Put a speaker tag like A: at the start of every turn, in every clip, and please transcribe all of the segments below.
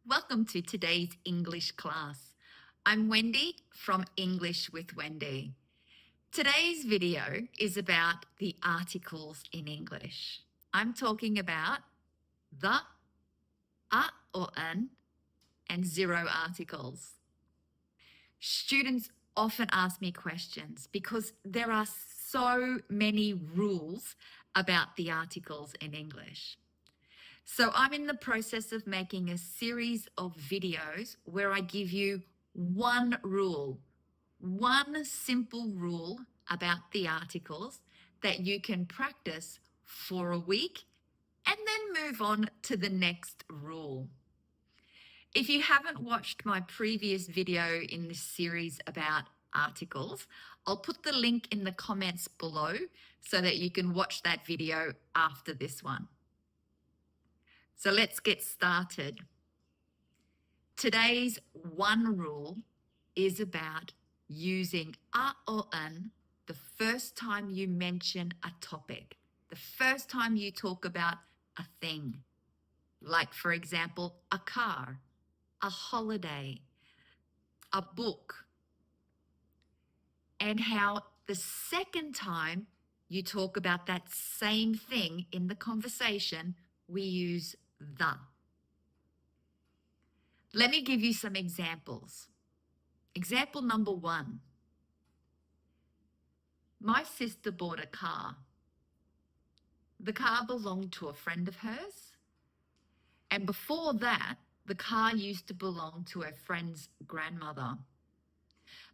A: Welcome to today's English class. I'm Wendy from English with Wendy. Today's video is about the articles in English. I'm talking about the, a or an, and zero articles. Students often ask me questions because there are so many rules about the articles in English. So I'm in the process of making a series of videos where I give you one rule, one simple rule about the articles that you can practice for a week and then move on to the next rule. If you haven't watched my previous video in this series about articles, I'll put the link in the comments below so that you can watch that video after this one. So let's get started. Today's one rule is about using a or an the first time you mention a topic, the first time you talk about a thing. Like, for example, a car, a holiday, a book. And how the second time you talk about that same thing in the conversation, we use the. Let me give you some examples. Example number 1. My sister bought a car. The car belonged to a friend of hers. And before that, the car used to belong to a friend's grandmother.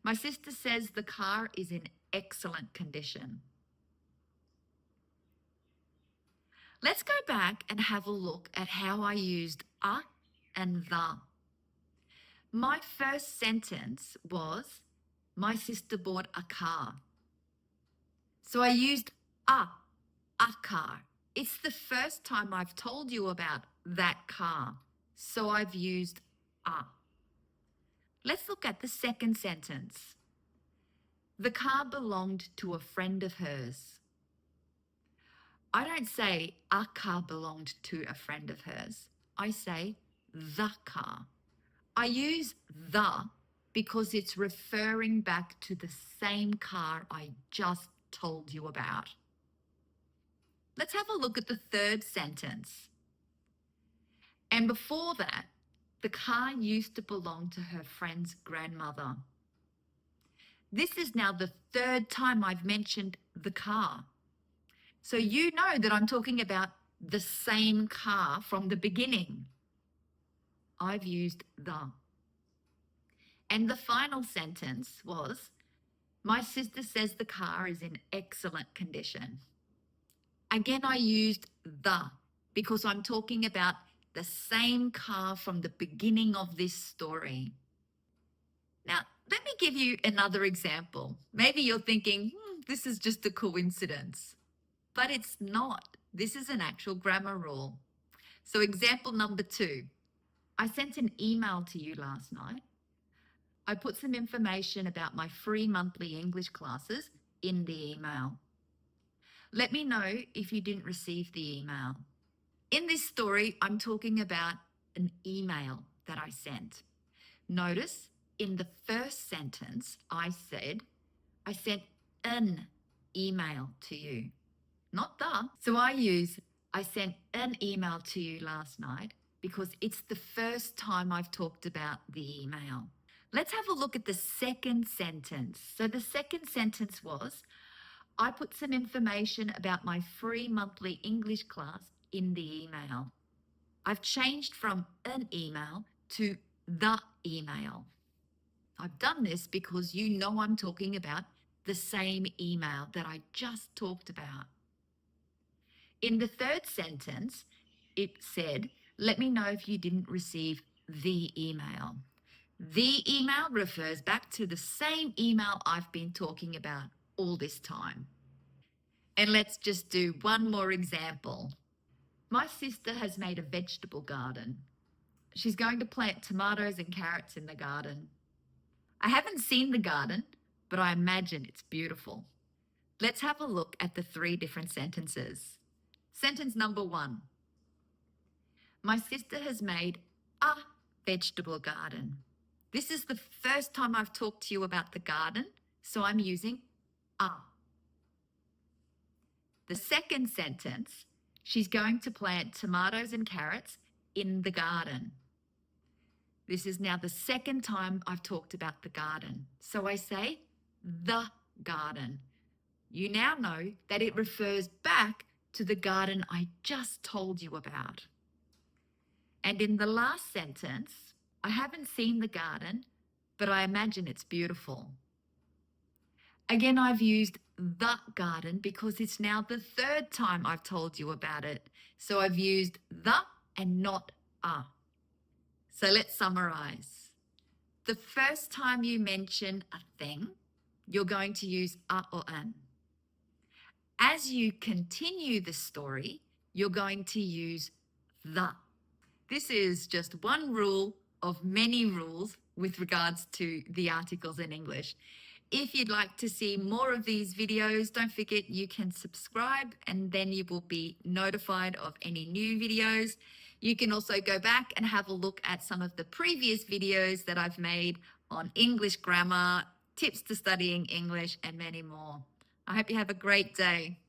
A: My sister says the car is in excellent condition. Let's go back and have a look at how I used a and the. My first sentence was, my sister bought a car. So I used a car. It's the first time I've told you about that car. So I've used a. Let's look at the second sentence. The car belonged to a friend of hers. I don't say a car belonged to a friend of hers. I say the car. I use the because it's referring back to the same car I just told you about. Let's have a look at the third sentence. And before that, the car used to belong to her friend's grandmother. This is now the third time I've mentioned the car. So you know that I'm talking about the same car from the beginning. I've used the. And the final sentence was, my sister says the car is in excellent condition. Again, I used the because I'm talking about the same car from the beginning of this story. Now, let me give you another example. Maybe you're thinking, this is just a coincidence. But it's not. This is an actual grammar rule. So example number 2. I sent an email to you last night. I put some information about my free monthly English classes in the email. Let me know if you didn't receive the email. In this story, I'm talking about an email that I sent. Notice in the first sentence, I said, I sent an email to you, not the. So I use, I sent an email to you last night because it's the first time I've talked about the email. Let's have a look at the second sentence. So the second sentence was, I put some information about my free monthly English class in the email. I've changed from an email to the email. I've done this because you know I'm talking about the same email that I just talked about. In the third sentence, it said, let me know if you didn't receive the email. The email refers back to the same email I've been talking about all this time. And let's just do one more example. My sister has made a vegetable garden. She's going to plant tomatoes and carrots in the garden. I haven't seen the garden, but I imagine it's beautiful. Let's have a look at the 3 different sentences. Sentence number 1. My sister has made a vegetable garden. This is the first time I've talked to you about the garden, so I'm using a. The second sentence, she's going to plant tomatoes and carrots in the garden. This is now the second time I've talked about the garden. So I say the garden. You now know that it refers back to the garden I just told you about. And in the last sentence, I haven't seen the garden, but I imagine it's beautiful. Again, I've used the garden because it's now the third time I've told you about it. So I've used the and not a. So let's summarize. The first time you mention a thing, you're going to use a or an. As you continue the story, you're going to use the. This is just one rule of many rules with regards to the articles in English. If you'd like to see more of these videos, don't forget you can subscribe and then you will be notified of any new videos. You can also go back and have a look at some of the previous videos that I've made on English grammar, tips to studying English, and many more. I hope you have a great day.